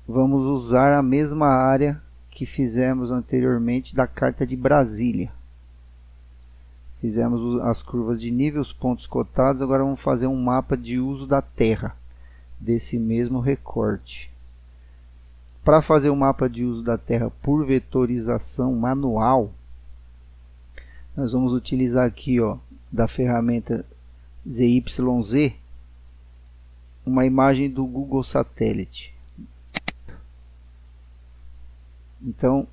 vamos usar a mesma área que fizemos anteriormente da carta de Brasília. Fizemos as curvas de nível, os pontos cotados, agora vamos fazer um mapa de uso da terra, desse mesmo recorte. Para fazer o mapa de uso da terra por vetorização manual, nós vamos utilizar aqui, ó, da ferramenta ZYZ, uma imagem do Google Satélite. Então,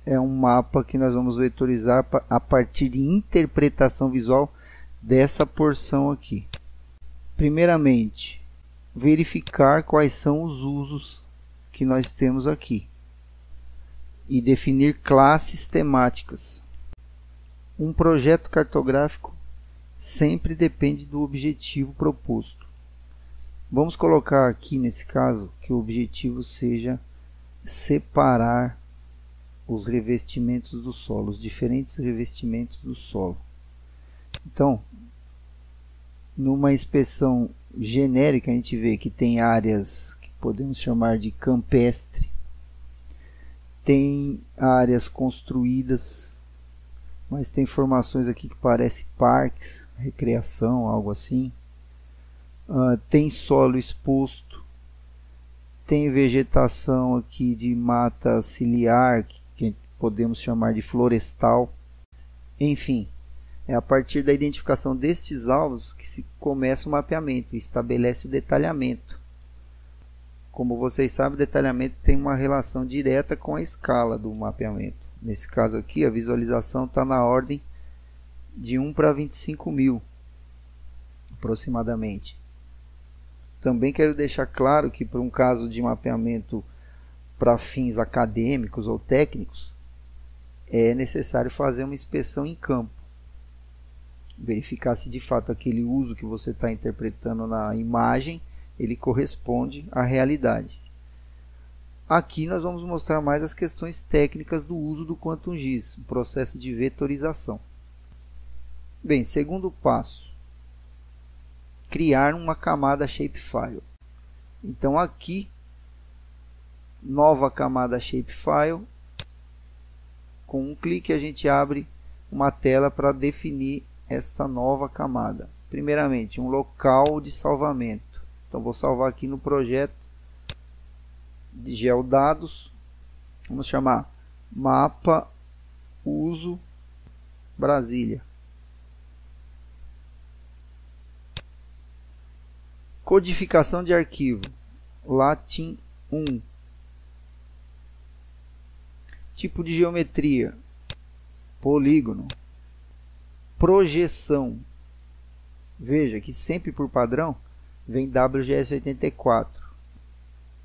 é um mapa que nós vamos vetorizar a partir de interpretação visual dessa porção aqui. Primeiramente, verificar quais são os usos que nós temos aqui e definir classes temáticas. Um projeto cartográfico sempre depende do objetivo proposto. Vamos colocar aqui nesse caso que o objetivo seja separar os revestimentos do solo, os diferentes revestimentos do solo. Então, numa inspeção genérica, a gente vê que tem áreas que podemos chamar de campestre, tem áreas construídas, mas tem formações aqui que parecem parques, recreação, algo assim. Tem solo exposto, tem vegetação aqui de mata ciliar, que podemos chamar de florestal. Enfim, é a partir da identificação destes alvos que se começa o mapeamento e estabelece o detalhamento. Como vocês sabem, o detalhamento tem uma relação direta com a escala do mapeamento. Nesse caso aqui, a visualização está na ordem de 1 para 25 mil, aproximadamente. Também quero deixar claro que, para um caso de mapeamento para fins acadêmicos ou técnicos, é necessário fazer uma inspeção em campo. Verificar se de fato aquele uso que você está interpretando na imagem, ele corresponde à realidade. Aqui nós vamos mostrar mais as questões técnicas do uso do QuantumGIS, o processo de vetorização. Bem, segundo passo, criar uma camada shapefile. Então aqui, nova camada shapefile, com um clique a gente abre uma tela para definir essa nova camada. Primeiramente, um local de salvamento. Então vou salvar aqui no projeto de geodados, vamos chamar mapa uso Brasília. Codificação de arquivo Latim 1. Tipo de geometria polígono. Projeção, veja que sempre por padrão vem WGS84.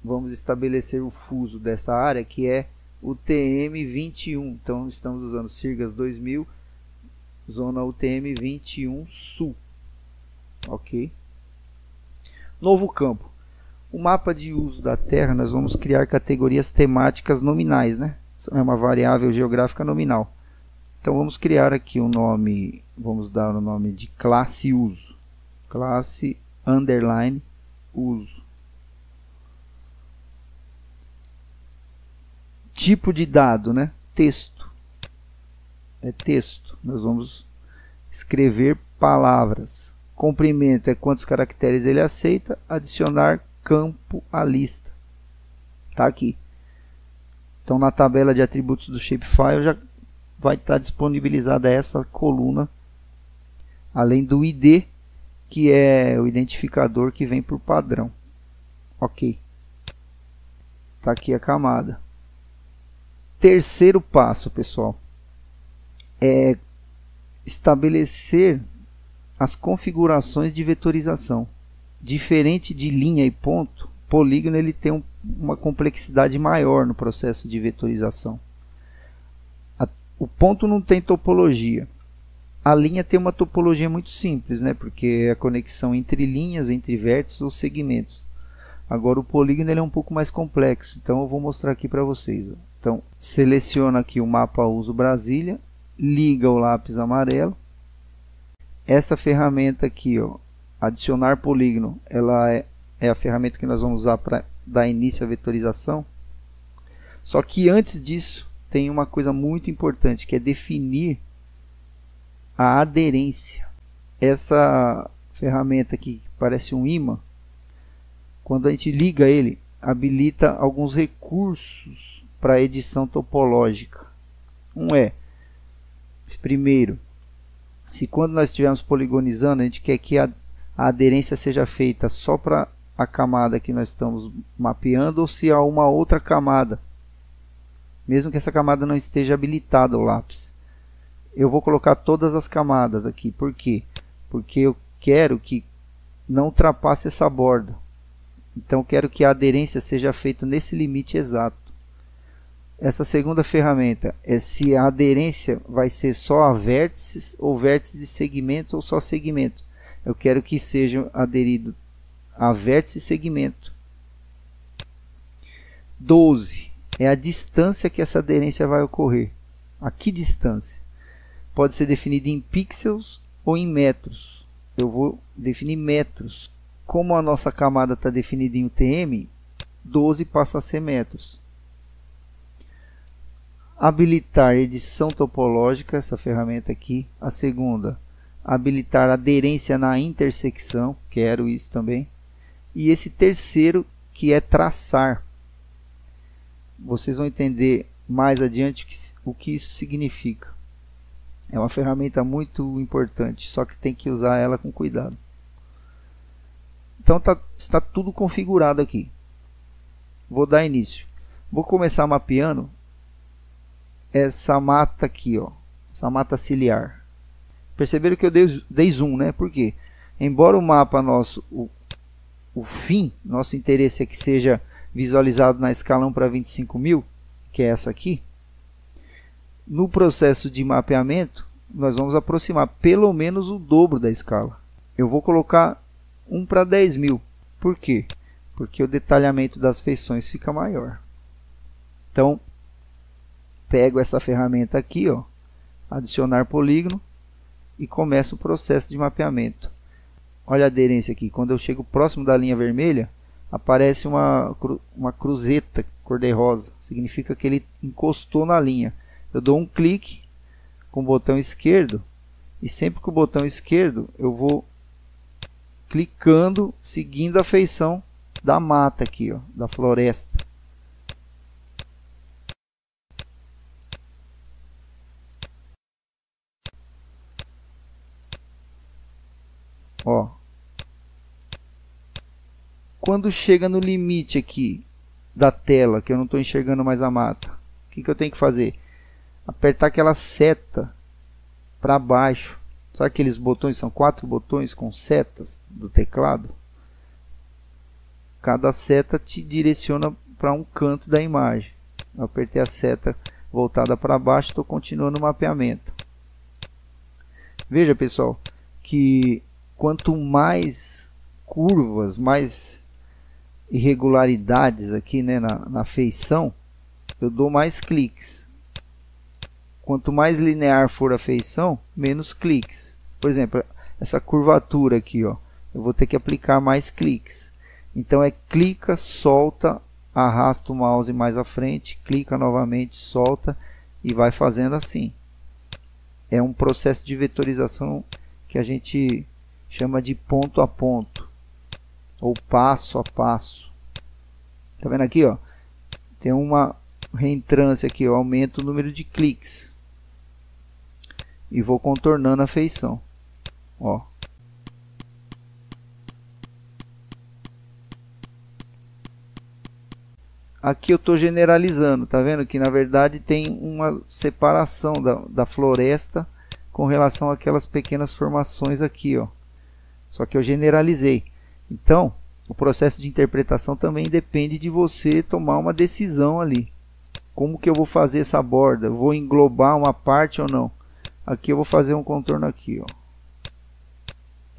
Vamos estabelecer o fuso dessa área, que é o TM21. Então estamos usando Sirgas 2000, zona UTM21 Sul. Ok? Novo campo. O mapa de uso da Terra, nós vamos criar categorias temáticas nominais, né? É uma variável geográfica nominal. Então vamos criar aqui um nome, vamos dar o nome de classe uso. Classe underline uso. Tipo de dado, né? Texto. É texto. Nós vamos escrever palavras. Comprimento é quantos caracteres ele aceita. Adicionar campo à lista. Tá aqui. Então na tabela de atributos do shapefile já vai estar disponibilizada essa coluna, além do ID, que é o identificador que vem por padrão. Ok. Tá aqui a camada. Terceiro passo, pessoal, é estabelecer as configurações de vetorização. Diferente de linha e ponto, polígono ele tem uma complexidade maior no processo de vetorização. O ponto não tem topologia. A linha tem uma topologia muito simples, né? Porque é a conexão entre linhas, entre vértices ou segmentos. Agora o polígono ele é um pouco mais complexo, então eu vou mostrar aqui para vocês. Então, seleciona aqui o mapa uso Brasília, liga o lápis amarelo. Essa ferramenta aqui, ó, adicionar polígono, ela é a ferramenta que nós vamos usar para dar início à vetorização. Só que antes disso, tem uma coisa muito importante, que é definir a aderência. Essa ferramenta aqui, que parece um ímã, quando a gente liga ele, habilita alguns recursos para edição topológica. Primeiro, se quando nós estivermos poligonizando, a gente quer que a aderência seja feita só para a camada que nós estamos mapeando, ou se há uma outra camada, mesmo que essa camada não esteja habilitada ao lápis. Eu vou colocar todas as camadas aqui. Por quê? Porque eu quero que não ultrapasse essa borda. Então eu quero que a aderência seja feita nesse limite exato. Essa segunda ferramenta é se a aderência vai ser só a vértices, ou vértices de segmento, ou só segmento. Eu quero que seja aderido a vértice e segmento. 12 é a distância que essa aderência vai ocorrer. A que distância? Pode ser definida em pixels ou em metros. Eu vou definir metros. Como a nossa camada está definida em UTM, 12 passa a ser metros. Habilitar edição topológica, essa ferramenta aqui. A segunda, habilitar aderência na intersecção, quero isso também. E esse terceiro, que é traçar. Vocês vão entender mais adiante o que isso significa. É uma ferramenta muito importante, só que tem que usar ela com cuidado. Então está tudo configurado aqui. Vou dar início. Vou começar mapeando essa mata aqui, ó, essa mata ciliar. Perceberam que eu dei zoom, né? Por quê? Embora o mapa nosso, o fim, nosso interesse é que seja visualizado na escala 1 para 25.000, que é essa aqui. No processo de mapeamento, nós vamos aproximar pelo menos o dobro da escala. Eu vou colocar 1 para 10.000. Por quê? Porque o detalhamento das feições fica maior. Então, pego essa ferramenta aqui, ó, adicionar polígono, e começo o processo de mapeamento. Olha a aderência aqui. Quando eu chego próximo da linha vermelha, aparece uma cruzeta cor-de-rosa. Significa que ele encostou na linha. Eu dou um clique com o botão esquerdo, e sempre com o botão esquerdo eu vou clicando, seguindo a feição da mata aqui, ó, da floresta. Ó. Quando chega no limite aqui da tela, que eu não estou enxergando mais a mata, o que eu tenho que fazer? Apertar aquela seta para baixo. Sabe aqueles botões? São 4 botões com setas do teclado. Cada seta te direciona para um canto da imagem. Eu apertei a seta voltada para baixo, estou continuando o mapeamento. Veja, pessoal, que quanto mais curvas, mais irregularidades aqui, né, na feição, eu dou mais cliques. Quanto mais linear for a feição, menos cliques. Por exemplo, essa curvatura aqui, ó, eu vou ter que aplicar mais cliques. Então é clica, solta, arrasta o mouse mais à frente, clica novamente, solta e vai fazendo assim. É um processo de vetorização que a gente chama de ponto a ponto ou passo a passo. Tá vendo aqui, ó? Tem uma reentrância aqui, eu aumento o número de cliques e vou contornando a feição, ó. Aqui eu estou generalizando, tá vendo que na verdade tem uma separação da floresta com relação àquelas pequenas formações aqui, ó. Só que eu generalizei. Então, o processo de interpretação também depende de você tomar uma decisão ali. Como que eu vou fazer essa borda? Eu vou englobar uma parte ou não? Aqui eu vou fazer um contorno aqui, ó.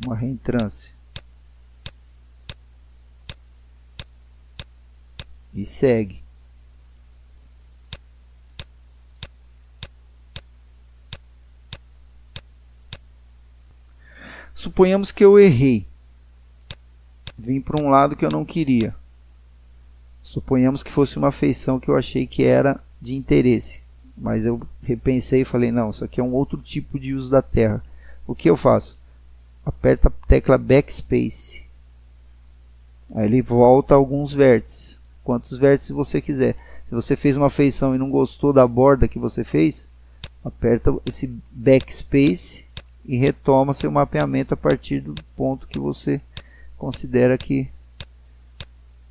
Uma reentrância. E segue. Suponhamos que eu errei. Vim para um lado que eu não queria. Suponhamos que fosse uma feição que eu achei que era de interesse, mas eu repensei e falei, não, isso aqui é um outro tipo de uso da terra. O que eu faço? Aperto a tecla Backspace. Aí ele volta alguns vértices, quantos vértices você quiser. Se você fez uma feição e não gostou da borda que você fez, aperta esse Backspace e retoma seu mapeamento a partir do ponto que você considera que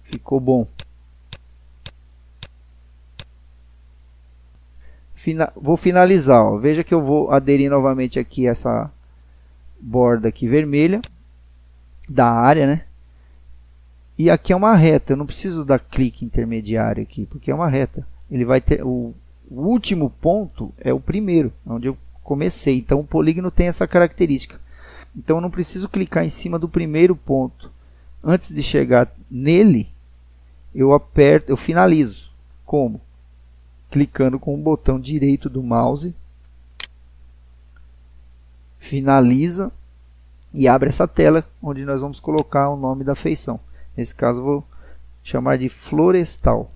ficou bom. Vou finalizar, ó. Veja que eu vou aderir novamente aqui essa borda aqui vermelha da área, né? E aqui é uma reta, eu não preciso dar clique intermediário aqui, porque é uma reta. Ele vai ter o último ponto é o primeiro, onde eu comecei. Então o polígono tem essa característica. Então eu não preciso clicar em cima do primeiro ponto. Antes de chegar nele, eu aperto, eu finalizo. Como? Clicando com o botão direito do mouse, finaliza e abre essa tela onde nós vamos colocar o nome da feição. Nesse caso eu vou chamar de florestal.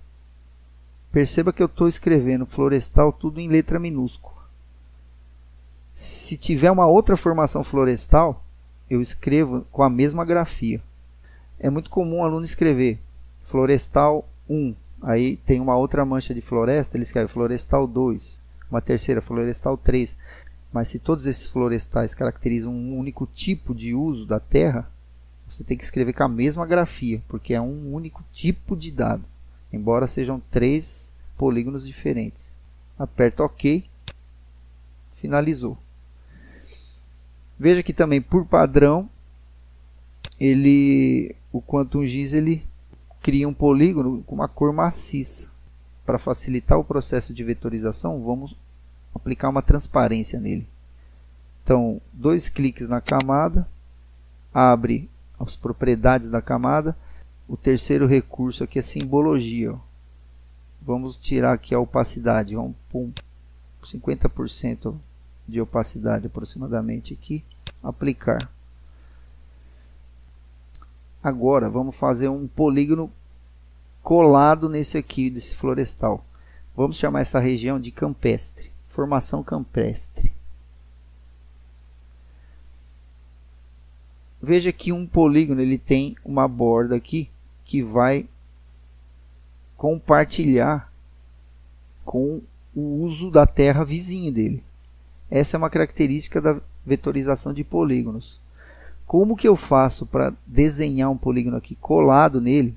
Perceba que eu estou escrevendo florestal tudo em letra minúscula. Se tiver uma outra formação florestal, eu escrevo com a mesma grafia. É muito comum o aluno escrever florestal 1. Aí tem uma outra mancha de floresta, ele escreve florestal 2, uma terceira florestal 3. Mas se todos esses florestais caracterizam um único tipo de uso da terra, você tem que escrever com a mesma grafia, porque é um único tipo de dado, embora sejam 3 polígonos diferentes. Aperta OK, finalizou. Veja que também por padrão, o Quantum Giz ele cria um polígono com uma cor maciça. Para facilitar o processo de vetorização, vamos aplicar uma transparência nele. Então, 2 cliques na camada, abre as propriedades da camada. O terceiro recurso aqui é simbologia. Vamos tirar aqui a opacidade, vamos pôr 50% de opacidade aproximadamente aqui, aplicar. Agora vamos fazer um polígono colado nesse aqui, desse florestal. Vamos chamar essa região de campestre, formação campestre. Veja que um polígono ele tem uma borda aqui que vai compartilhar com o uso da terra vizinho dele. Essa é uma característica da vetorização de polígonos. Como que eu faço para desenhar um polígono aqui colado nele,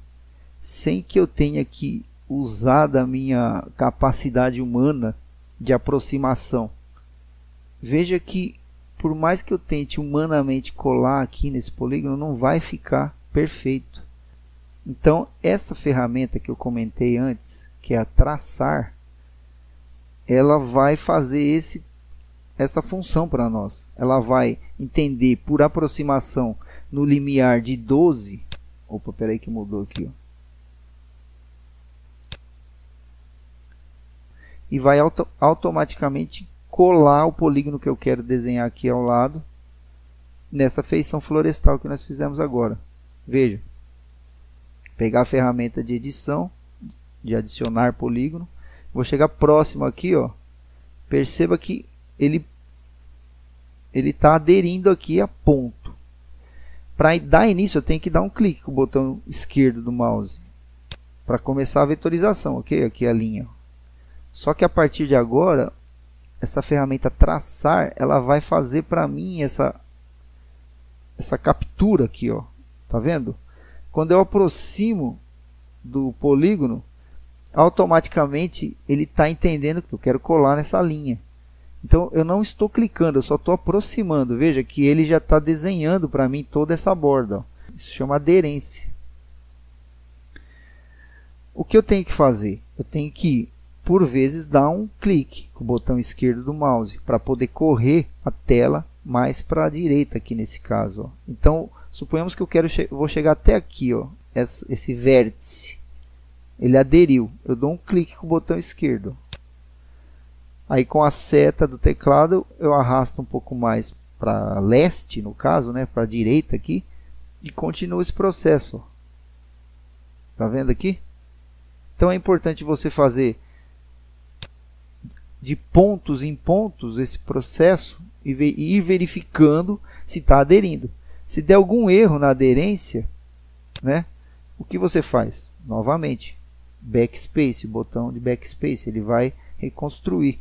sem que eu tenha que usar da minha capacidade humana de aproximação? Veja que por mais que eu tente humanamente colar aqui nesse polígono, não vai ficar perfeito. Então essa ferramenta que eu comentei antes, que é a traçar, ela vai fazer essa função para nós. Ela vai entender por aproximação no limiar de 12. Opa, peraí que mudou aqui, ó. E vai automaticamente colar o polígono que eu quero desenhar aqui ao lado nessa feição florestal que nós fizemos agora. Veja, pegar a ferramenta de edição, de adicionar polígono, vou chegar próximo aqui, ó. Perceba que ele está aderindo aqui a ponto. Para dar início eu tenho que dar um clique com o botão esquerdo do mouse para começar a vetorização, ok? Aqui a linha. Só que a partir de agora, essa ferramenta traçar, ela vai fazer para mim essa captura aqui, ó. Tá vendo? Quando eu aproximo do polígono, automaticamente ele está entendendo que eu quero colar nessa linha. Então eu não estou clicando, eu só estou aproximando. Veja que ele já está desenhando para mim toda essa borda, ó. Isso chama aderência. O que eu tenho que fazer? Eu tenho que, por vezes, dar um clique com o botão esquerdo do mouse para poder correr a tela mais para a direita aqui nesse caso, ó. Então suponhamos que eu vou chegar até aqui, ó, esse vértice. Ele aderiu. Eu dou um clique com o botão esquerdo. Aí com a seta do teclado eu arrasto um pouco mais para leste, no caso, né, para a direita aqui, e continuo esse processo. Tá vendo aqui? Então é importante você fazer de pontos em pontos esse processo e ir verificando se está aderindo. Se der algum erro na aderência, né, o que você faz? Novamente, backspace, botão de backspace, ele vai reconstruir,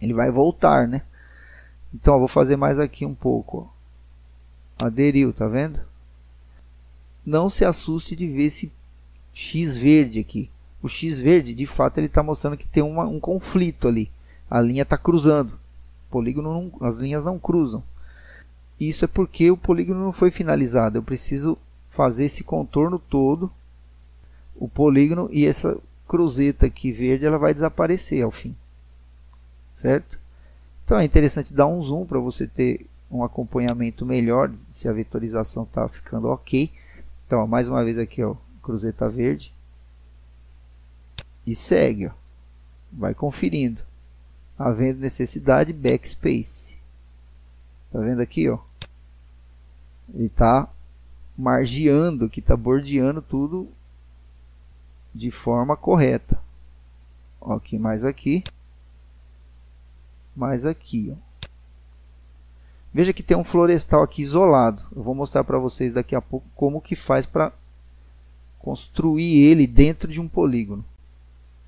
ele vai voltar, né? Então, eu vou fazer mais aqui um pouco. Ó. Aderiu, tá vendo? Não se assuste de ver esse X verde aqui. O X verde, de fato, ele está mostrando que tem um conflito ali. A linha está cruzando. O polígono as linhas não cruzam. Isso é porque o polígono não foi finalizado. Eu preciso fazer esse contorno todo, o polígono, e essa cruzeta aqui verde ela vai desaparecer ao fim. Certo? Então é interessante dar um zoom para você ter um acompanhamento melhor se a vetorização está ficando ok. Então, ó, mais uma vez aqui, ó, cruzeta verde. E segue, ó. Vai conferindo. Havendo necessidade, backspace. Tá vendo aqui, ó? Ele está margeando, que está bordeando tudo de forma correta. Ó, aqui mais aqui. Mais aqui, ó. Veja que tem um florestal aqui isolado. Eu vou mostrar para vocês daqui a pouco como que faz para construir ele dentro de um polígono.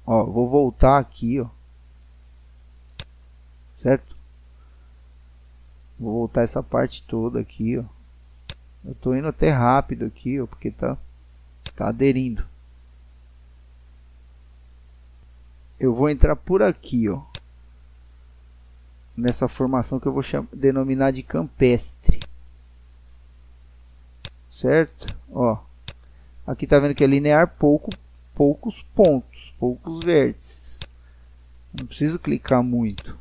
Ó, vou voltar aqui, ó. Certo? Vou voltar essa parte toda aqui, ó. Eu estou indo até rápido aqui, ó, porque tá aderindo. Eu vou entrar por aqui, ó. Nessa formação que eu vou denominar de campestre. Certo? Ó. Aqui tá vendo que é linear, poucos pontos, poucos vértices. Não preciso clicar muito.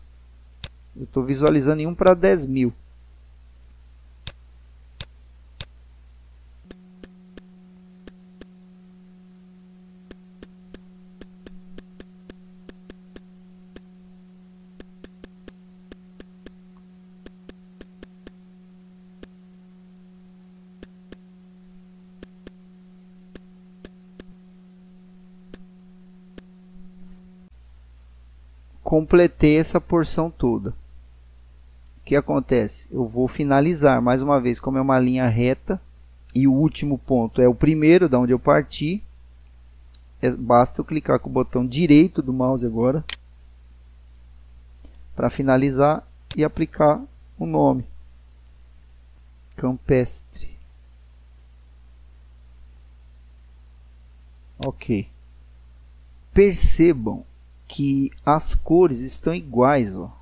Eu estou visualizando em 1 para 10.000. Completei essa porção toda. O que acontece? Eu vou finalizar mais uma vez, como é uma linha reta e o último ponto é o primeiro da onde eu parti. Basta eu clicar com o botão direito do mouse agora para finalizar e aplicar o nome campestre. Ok. Percebam que as cores estão iguais, ó,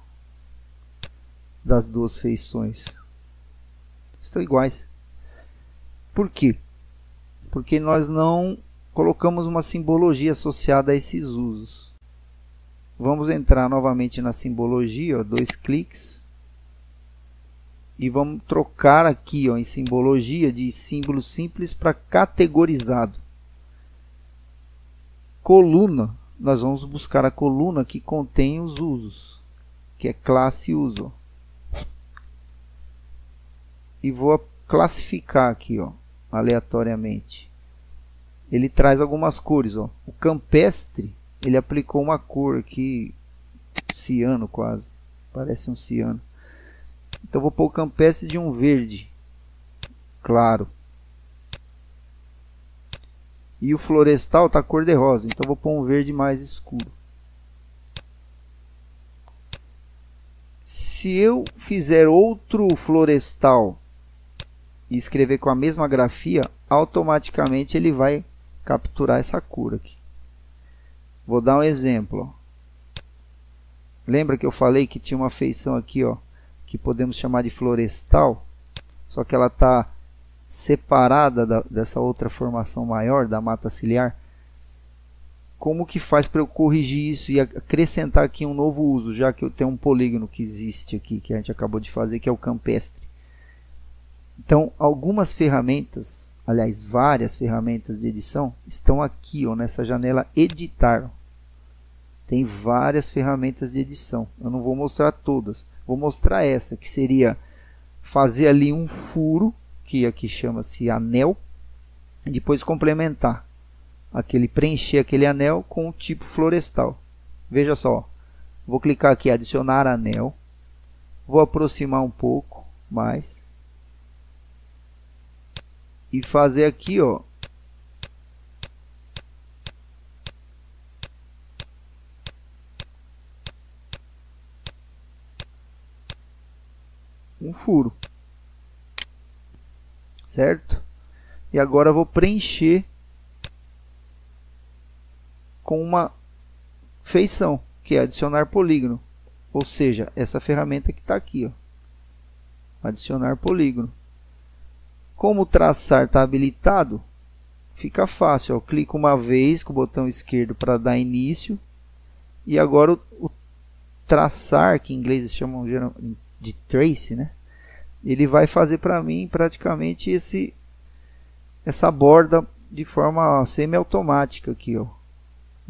das duas feições. Estão iguais. Por quê? Porque nós não colocamos uma simbologia associada a esses usos. Vamos entrar novamente na simbologia, ó, 2 cliques. E vamos trocar aqui, ó, em simbologia de símbolo simples para categorizado. Coluna. Nós vamos buscar a coluna que contém os usos, que é classe uso. E vou classificar aqui, ó, aleatoriamente. Ele traz algumas cores, ó. O campestre, ele aplicou uma cor aqui, ciano quase, parece um ciano. Então vou pôr o campestre de um verde claro. E o florestal está cor de rosa, então vou pôr um verde mais escuro. Se eu fizer outro florestal e escrever com a mesma grafia, automaticamente ele vai capturar essa cor aqui. Vou dar um exemplo. Ó. Lembra que eu falei que tinha uma feição aqui, ó, que podemos chamar de florestal, só que ela está separada dessa outra formação maior, da mata ciliar. Como que faz para eu corrigir isso e acrescentar aqui um novo uso, já que eu tenho um polígono que existe aqui, que a gente acabou de fazer, que é o campestre. Então, algumas ferramentas, aliás, várias ferramentas de edição, estão aqui, ó, nessa janela editar. Tem várias ferramentas de edição. Eu não vou mostrar todas. Vou mostrar essa, que seria fazer ali um furo, que aqui chama-se anel, e depois complementar. preencher aquele anel com o tipo florestal. Veja só, vou clicar aqui, adicionar anel, vou aproximar um pouco mais e fazer aqui, ó, um furo, certo? E agora eu vou preencher com uma feição, que é adicionar polígono, ou seja, essa ferramenta que está aqui, ó, adicionar polígono. Como o traçar está habilitado, fica fácil, ó. Eu clico uma vez com o botão esquerdo para dar início, e agora o traçar, que em inglês eles chamam de trace, né? Ele vai fazer para mim praticamente essa borda de forma semi-automática aqui, ó.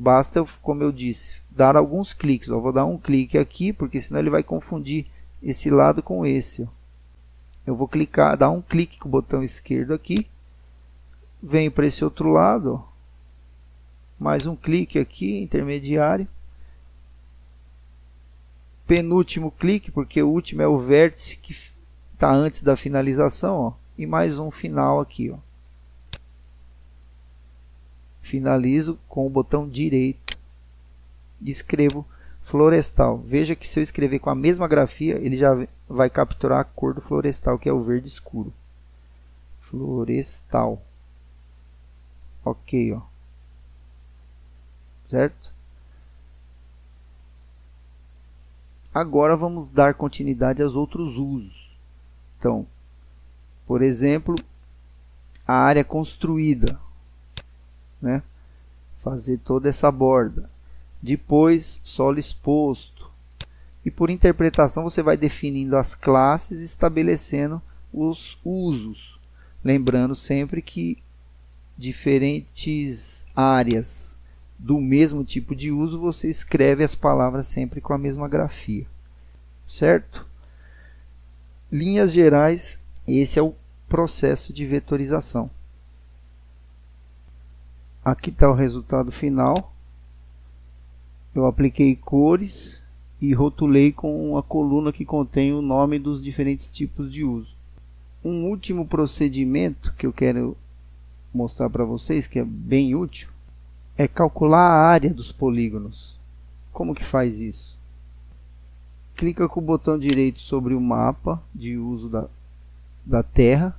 Basta, como eu disse, dar alguns cliques. Ó. Vou dar um clique aqui, porque senão ele vai confundir esse lado com esse. Ó. Eu vou clicar, dar um clique com o botão esquerdo aqui. Venho para esse outro lado. Ó. Mais um clique aqui, intermediário. Penúltimo clique, porque o último é o vértice que está antes da finalização. Ó. E mais um final aqui. Ó. Finalizo com o botão direito e escrevo florestal. Veja que se eu escrever com a mesma grafia, ele já vai capturar a cor do florestal, que é o verde escuro. Florestal. Ok, ó. Certo? Agora vamos dar continuidade aos outros usos. Então, por exemplo, a área construída. Né? Fazer toda essa borda. Depois, solo exposto. E por interpretação você vai definindo as classes e estabelecendo os usos. Lembrando sempre que diferentes áreas do mesmo tipo de uso, você escreve as palavras sempre com a mesma grafia. Certo? Linhas gerais, esse é o processo de vetorização. Aqui está o resultado final. Eu apliquei cores e rotulei com uma coluna que contém o nome dos diferentes tipos de uso. Um último procedimento que eu quero mostrar para vocês, que é bem útil, é calcular a área dos polígonos. Como que faz isso? Clica com o botão direito sobre o mapa de uso da Terra,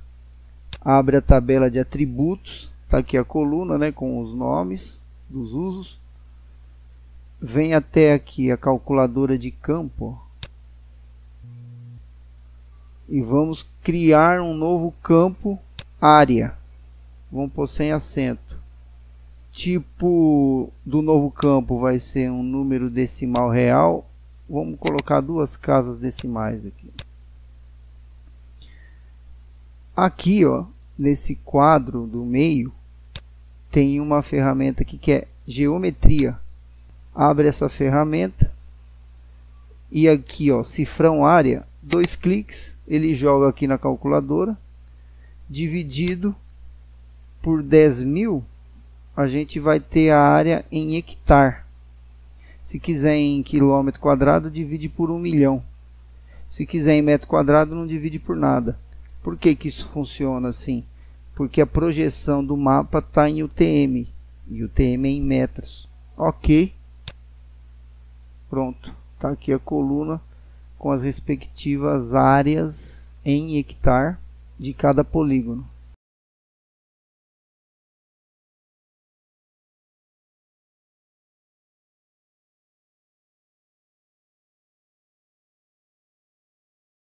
abre a tabela de atributos. Está aqui a coluna, né, com os nomes dos usos. Vem até aqui a calculadora de campo. E vamos criar um novo campo área. Vamos pôr sem acento. Tipo do novo campo vai ser um número decimal real. Vamos colocar 2 casas decimais aqui. Aqui, ó, nesse quadro do meio, tem uma ferramenta aqui que é geometria. Abre essa ferramenta e aqui, ó, cifrão área, 2 cliques, ele joga aqui na calculadora, dividido por 10.000, a gente vai ter a área em hectare. Se quiser em quilômetro quadrado, divide por 1.000.000. Se quiser em metro quadrado, não divide por nada. Por que que isso funciona assim? Porque a projeção do mapa está em UTM, e UTM é em metros. Ok. Pronto. Está aqui a coluna com as respectivas áreas em hectare de cada polígono.